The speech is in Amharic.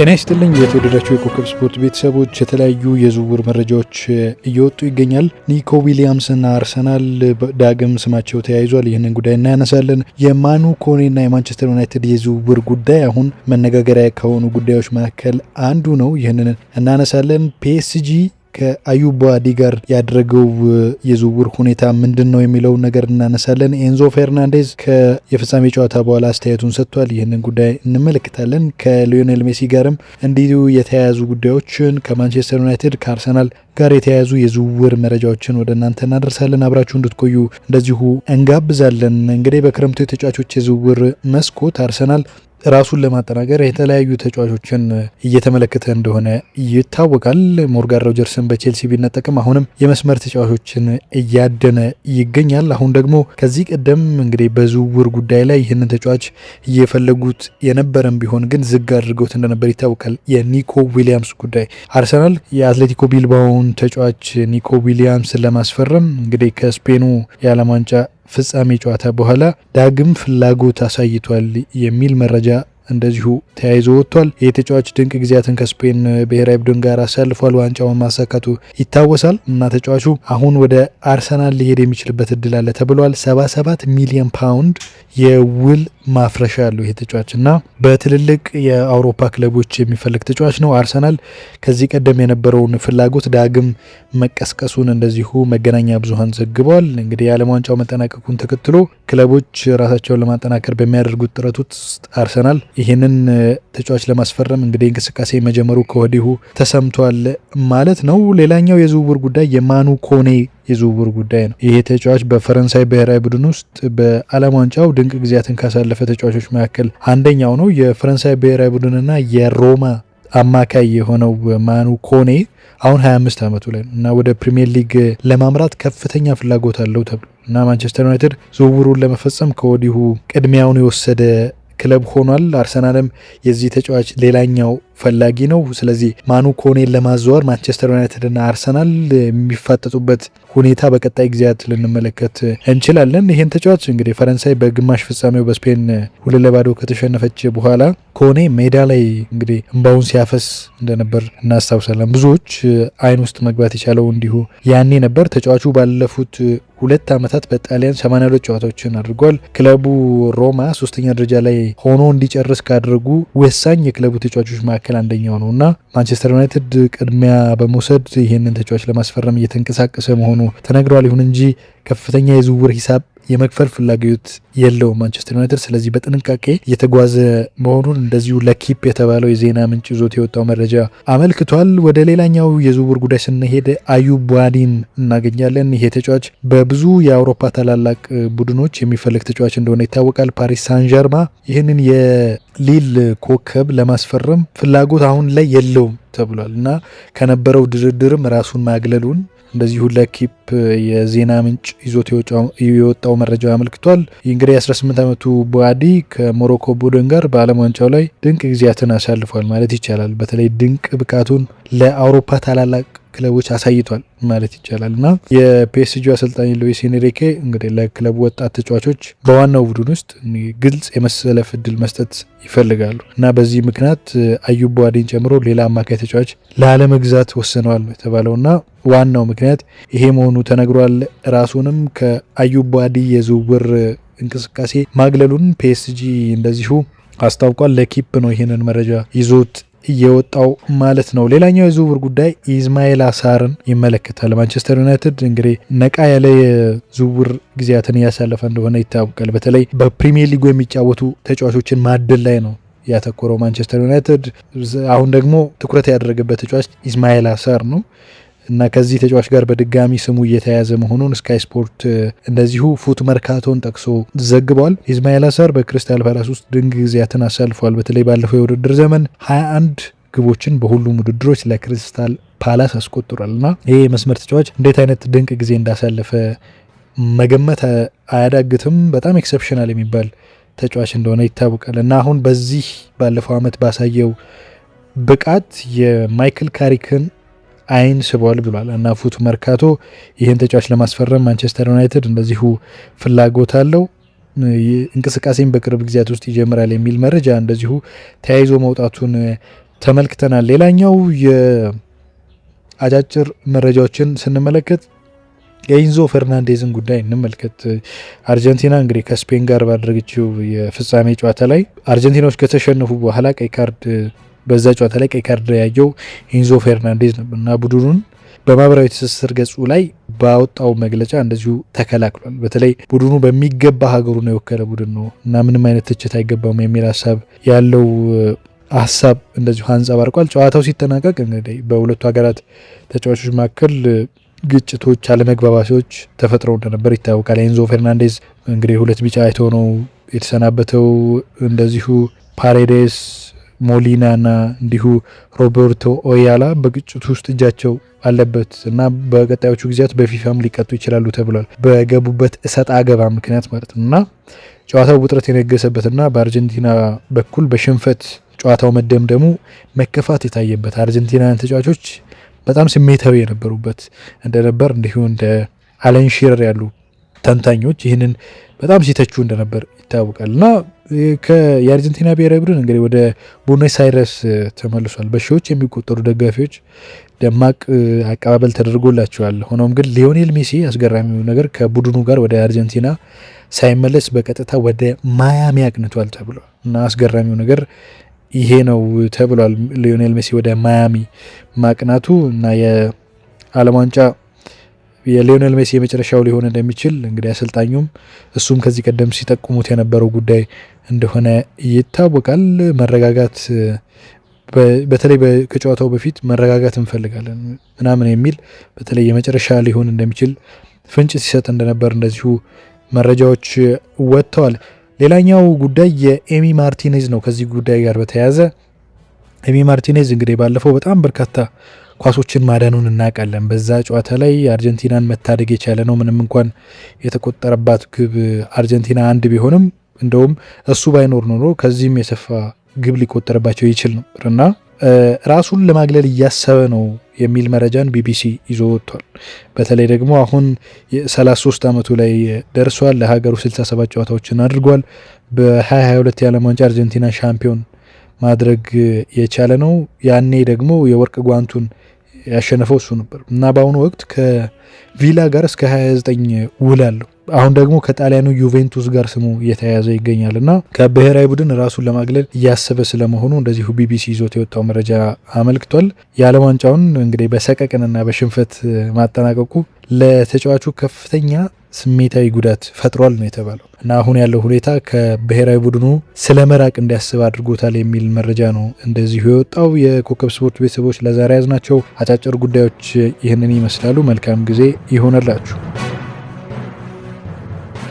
ጤና ይስጥልኝ የተወደዳችሁ የኮከብ ስፖርት ቤተሰቦች፣ የተለያዩ የዝውውር መረጃዎች እየወጡ ይገኛል። ኒኮ ዊሊያምስና አርሰናል ዳግም ስማቸው ተያይዟል። ይህንን ጉዳይ እናያነሳለን። የማኑ ኮኔና የማንቸስተር ዩናይትድ የዝውውር ጉዳይ አሁን መነጋገሪያ ከሆኑ ጉዳዮች መካከል አንዱ ነው። ይህንን እናነሳለን። ፒኤስጂ ከአዩብ ባዲ ጋር ያደረገው የዝውውር ሁኔታ ምንድን ነው የሚለውን ነገር እናነሳለን። ኤንዞ ፌርናንዴዝ የፍጻሜ ጨዋታ በኋላ አስተያየቱን ሰጥቷል። ይህንን ጉዳይ እንመለከታለን። ከሊዮኔል ሜሲ ጋርም እንዲሁ የተያያዙ ጉዳዮችን ከማንቸስተር ዩናይትድ ከአርሰናል ጋር የተያያዙ የዝውውር መረጃዎችን ወደ እናንተ እናደርሳለን። አብራችሁ እንድትቆዩ እንደዚሁ እንጋብዛለን። እንግዲህ በክረምቱ የተጫዋቾች የዝውውር መስኮት አርሰናል ራሱን ለማጠናከር የተለያዩ ተጫዋቾችን እየተመለከተ እንደሆነ ይታወቃል። ሞርጋን ሮጀርስን በቼልሲ ቢነጠቅም አሁንም የመስመር ተጫዋቾችን እያደነ ይገኛል። አሁን ደግሞ ከዚህ ቀደም እንግዲህ በዝውውር ጉዳይ ላይ ይህንን ተጫዋች እየፈለጉት የነበረም ቢሆን ግን ዝግ አድርገውት እንደነበር ይታወቃል። የኒኮ ዊሊያምስ ጉዳይ አርሰናል የአትሌቲኮ ቢልባውን ተጫዋች ኒኮ ዊሊያምስን ለማስፈረም እንግዲህ ከስፔኑ የዓለም ዋንጫ ፍጻሜ ጨዋታ በኋላ ዳግም ፍላጎት አሳይቷል የሚል መረጃ እንደዚሁ ተያይዞ ወጥቷል። ይህ ተጫዋች ድንቅ ጊዜያትን ከስፔን ብሔራዊ ቡድን ጋር አሳልፏል። ዋንጫውን ማሳካቱ ይታወሳል እና ተጫዋቹ አሁን ወደ አርሰናል ሊሄድ የሚችልበት እድል አለ ተብሏል። 77 ሚሊዮን ፓውንድ የውል ማፍረሻ ያለው ይሄ ተጫዋች እና በትልልቅ የአውሮፓ ክለቦች የሚፈልግ ተጫዋች ነው። አርሰናል ከዚህ ቀደም የነበረውን ፍላጎት ዳግም መቀስቀሱን እንደዚሁ መገናኛ ብዙኃን ዘግበዋል። እንግዲህ የዓለም ዋንጫው መጠናቀቁን ተከትሎ ክለቦች ራሳቸውን ለማጠናከር በሚያደርጉት ጥረት ውስጥ አርሰናል ይህንን ተጫዋች ለማስፈረም እንግዲህ እንቅስቃሴ መጀመሩ ከወዲሁ ተሰምቷል ማለት ነው። ሌላኛው የዝውውር ጉዳይ የማኑ ኮኔ የዝውውር ጉዳይ ነው። ይሄ ተጫዋች በፈረንሳይ ብሔራዊ ቡድን ውስጥ በዓለም ዋንጫው ድንቅ ጊዜያትን ካሳለፈ ተጫዋቾች መካከል አንደኛው ነው። የፈረንሳይ ብሔራዊ ቡድንና የሮማ አማካይ የሆነው ማኑ ኮኔ አሁን 25 ዓመቱ ላይ ነው እና ወደ ፕሪሚየር ሊግ ለማምራት ከፍተኛ ፍላጎት አለው ተብሎ እና ማንቸስተር ዩናይትድ ዝውውሩን ለመፈጸም ከወዲሁ ቅድሚያውን የወሰደ ክለብ ሆኗል። አርሰናልም የዚህ ተጫዋች ሌላኛው ፈላጊ ነው። ስለዚህ ማኑ ኮኔን ለማዘዋወር ማንቸስተር ዩናይትድ እና አርሰናል የሚፋጠጡበት ሁኔታ በቀጣይ ጊዜያት ልንመለከት እንችላለን። ይህን ተጫዋች እንግዲህ ፈረንሳይ በግማሽ ፍጻሜው በስፔን 2-0 ከተሸነፈች በኋላ ኮኔ ሜዳ ላይ እንግዲህ እንባውን ሲያፈስ እንደነበር እናስታውሳለን። ብዙዎች አይን ውስጥ መግባት የቻለው እንዲሁ ያኔ ነበር። ተጫዋቹ ባለፉት 2 ዓመታት በጣሊያን 82 ጨዋታዎችን አድርጓል። ክለቡ ሮማ 3ኛ ደረጃ ላይ ሆኖ እንዲጨርስ ካደረጉ ወሳኝ የክለቡ ተጫዋቾች መካከል አንደኛው ነው እና ማንቸስተር ዩናይትድ ቅድሚያ በመውሰድ ይህንን ተጫዋች ለማስፈረም እየተንቀሳቀሰ መሆኑ ተነግሯል። ይሁን እንጂ ከፍተኛ የዝውውር ሂሳብ የመክፈል ፍላጎት የለውም ማንቸስተር ዩናይትድ። ስለዚህ በጥንቃቄ እየተጓዘ መሆኑን እንደዚሁ ለኪፕ የተባለው የዜና ምንጭ ይዞት የወጣው መረጃ አመልክቷል። ወደ ሌላኛው የዝውውር ጉዳይ ስንሄድ አዩብ ባዲን እናገኛለን። ይሄ ተጫዋች በብዙ የአውሮፓ ታላላቅ ቡድኖች የሚፈልግ ተጫዋች እንደሆነ ይታወቃል። ፓሪስ ሳን ጀርማ ይህንን የሊል ኮከብ ለማስፈረም ፍላጎት አሁን ላይ የለውም ተብሏል እና ከነበረው ድርድርም ራሱን ማግለሉን እንደዚሁ ለኪፕ የዜና ምንጭ ይዞት የወጣው መረጃ አመልክቷል። እንግዲህ 18 ዓመቱ ባዲ ከሞሮኮ ቡድን ጋር በዓለም ዋንጫው ላይ ድንቅ ጊዜያትን አሳልፏል ማለት ይቻላል። በተለይ ድንቅ ብቃቱን ለአውሮፓ ታላላቅ ክለቦች አሳይቷል ማለት ይቻላል እና የፒኤስጂ አሰልጣኝ ሉዊስ ኤንሪኬ እንግዲህ ለክለቡ ወጣት ተጫዋቾች በዋናው ቡድን ውስጥ ግልጽ የመሰለፍ እድል መስጠት ይፈልጋሉ እና በዚህ ምክንያት አዩብ ባዲን ጨምሮ ሌላ አማካይ ተጫዋች ላለመግዛት ወስነዋል የተባለው እና ዋናው ምክንያት ይሄ መሆኑ ተነግሯል። ራሱንም ከአዩብ ባዲ የዝውውር እንቅስቃሴ ማግለሉን ፒኤስጂ እንደዚሁ አስታውቋል። ለኪፕ ነው ይህንን መረጃ ይዞት እየወጣው ማለት ነው። ሌላኛው የዝውውር ጉዳይ ኢስማኤል አሳርን ይመለከታል። ማንቸስተር ዩናይትድ እንግዲህ ነቃ ያለ የዝውውር ጊዜያትን እያሳለፈ እንደሆነ ይታወቃል። በተለይ በፕሪሚየር ሊጉ የሚጫወቱ ተጫዋቾችን ማደል ላይ ነው ያተኮረው ማንቸስተር ዩናይትድ። አሁን ደግሞ ትኩረት ያደረገበት ተጫዋች ኢስማኤል አሳር ነው እና ከዚህ ተጫዋች ጋር በድጋሚ ስሙ እየተያዘ መሆኑን ስካይ ስፖርት እንደዚሁ ፉት መርካቶን ጠቅሶ ዘግቧል። ኢስማኤል አሳር በክሪስታል ፓላስ ውስጥ ድንቅ ጊዜያትን አሳልፏል። በተለይ ባለፈው የውድድር ዘመን 21 ግቦችን በሁሉም ውድድሮች ለክሪስታል ፓላስ አስቆጥሯል እና ይህ መስመር ተጫዋች እንዴት አይነት ድንቅ ጊዜ እንዳሳለፈ መገመት አያዳግትም። በጣም ኤክሰፕሽናል የሚባል ተጫዋች እንደሆነ ይታወቃል እና አሁን በዚህ ባለፈው ዓመት ባሳየው ብቃት የማይክል ካሪክን አይን ስቧል ብሏል እና ፉት መርካቶ ይህን ተጫዋች ለማስፈረም ማንቸስተር ዩናይትድ እንደዚሁ ፍላጎት አለው። እንቅስቃሴን በቅርብ ጊዜያት ውስጥ ይጀምራል የሚል መረጃ እንደዚሁ ተያይዞ መውጣቱን ተመልክተናል። ሌላኛው የአጫጭር መረጃዎችን ስንመለከት የኢንዞ ፈርናንዴዝን ጉዳይ እንመልከት። አርጀንቲና እንግዲህ ከስፔን ጋር ባደረገችው የፍጻሜ ጨዋታ ላይ አርጀንቲናዎች ከተሸነፉ በኋላ በዛ ጨዋታ ላይ ቀይ ካርድ ያየው ኢንዞ ፈርናንዴዝ ነበር እና ቡድኑን በማህበራዊ ትስስር ገጹ ላይ ባወጣው መግለጫ እንደዚሁ ተከላክሏል። በተለይ ቡድኑ በሚገባ ሀገሩን የወከለ ቡድን ነው እና ምንም አይነት ትችት አይገባም የሚል ያለው ሀሳብ እንደዚሁ አንጸባርቋል። ጨዋታው ሲጠናቀቅ እንግዲህ በሁለቱ ሀገራት ተጫዋቾች መካከል ግጭቶች፣ አለመግባባቶች ተፈጥረው እንደነበር ይታወቃል። ኤንዞ ፈርናንዴዝ እንግዲህ 2 ቢጫ አይቶ ነው የተሰናበተው። እንደዚሁ ፓሬዴስ፣ ሞሊና እና እንዲሁ ሮቤርቶ ኦያላ በግጭቱ ውስጥ እጃቸው አለበት እና በቀጣዮቹ ጊዜያት በፊፋም ሊቀጡ ይችላሉ ተብሏል። በገቡበት እሰጥ አገባ ምክንያት ማለት ነው እና ጨዋታው ውጥረት የነገሰበትና በአርጀንቲና በኩል በሽንፈት ጨዋታው መደምደሙ መከፋት የታየበት አርጀንቲናውያን ተጫዋቾች በጣም ስሜታዊ የነበሩበት እንደነበር እንዲሁ እንደ አለን ሺረር ያሉ ተንታኞች ይህንን በጣም ሲተቹ እንደነበር ይታወቃል እና የአርጀንቲና ብሔራዊ ቡድን እንግዲህ ወደ ቦኖስ አይረስ ተመልሷል። በሺዎች የሚቆጠሩ ደጋፊዎች ደማቅ አቀባበል ተደርጎላቸዋል። ሆኖም ግን ሊዮኔል ሜሲ አስገራሚው ነገር ከቡድኑ ጋር ወደ አርጀንቲና ሳይመለስ በቀጥታ ወደ ማያሚ አቅንቷል ተብሏል እና አስገራሚው ነገር ይሄ ነው ተብሏል። ሊዮኔል ሜሲ ወደ ማያሚ ማቅናቱ እና የዓለም ዋንጫ የሊዮኔል ሜሲ የመጨረሻው ሊሆን እንደሚችል እንግዲህ አሰልጣኙም እሱም ከዚህ ቀደም ሲጠቁሙት የነበረው ጉዳይ እንደሆነ ይታወቃል። መረጋጋት በተለይ ከጨዋታው በፊት መረጋጋት እንፈልጋለን ምናምን የሚል በተለይ የመጨረሻ ሊሆን እንደሚችል ፍንጭ ሲሰጥ እንደነበር እንደዚሁ መረጃዎች ወጥተዋል። ሌላኛው ጉዳይ የኤሚ ማርቲኔዝ ነው። ከዚህ ጉዳይ ጋር በተያያዘ ኤሚ ማርቲኔዝ እንግዲህ ባለፈው በጣም በርካታ ኳሶችን ማዳኑን እናውቃለን። በዛ ጨዋታ ላይ አርጀንቲናን መታደግ የቻለ ነው። ምንም እንኳን የተቆጠረባት ግብ አርጀንቲና 1 ቢሆንም እንደውም እሱ ባይኖር ኖሮ ከዚህም የሰፋ ግብ ሊቆጠርባቸው ይችል ነበር እና ራሱን ለማግለል እያሰበ ነው የሚል መረጃን ቢቢሲ ይዞ ወጥቷል። በተለይ ደግሞ አሁን 33 ዓመቱ ላይ ደርሷል። ለሀገሩ 67 ጨዋታዎችን አድርጓል። በ2022 የዓለም ዋንጫ አርጀንቲና ሻምፒዮን ማድረግ የቻለ ነው። ያኔ ደግሞ የወርቅ ጓንቱን ያሸነፈው እሱ ነበር እና በአሁኑ ወቅት ከቪላ ጋር እስከ 29 ውል አለው። አሁን ደግሞ ከጣሊያኑ ዩቬንቱስ ጋር ስሙ እየተያያዘ ይገኛል እና ከብሔራዊ ቡድን ራሱን ለማግለል እያሰበ ስለመሆኑ እንደዚሁ ቢቢሲ ይዞት የወጣው መረጃ አመልክቷል። የዓለም ዋንጫውን እንግዲህ በሰቀቅንና በሽንፈት ማጠናቀቁ ለተጫዋቹ ከፍተኛ ስሜታዊ ጉዳት ፈጥሯል ነው የተባለው እና አሁን ያለው ሁኔታ ከብሔራዊ ቡድኑ ስለ መራቅ እንዲያስብ አድርጎታል የሚል መረጃ ነው እንደዚሁ የወጣው። የኮከብ ስፖርት ቤተሰቦች ለዛሬ ያዝናቸው አጫጭር ጉዳዮች ይህንን ይመስላሉ። መልካም ጊዜ ይሆነላችሁ።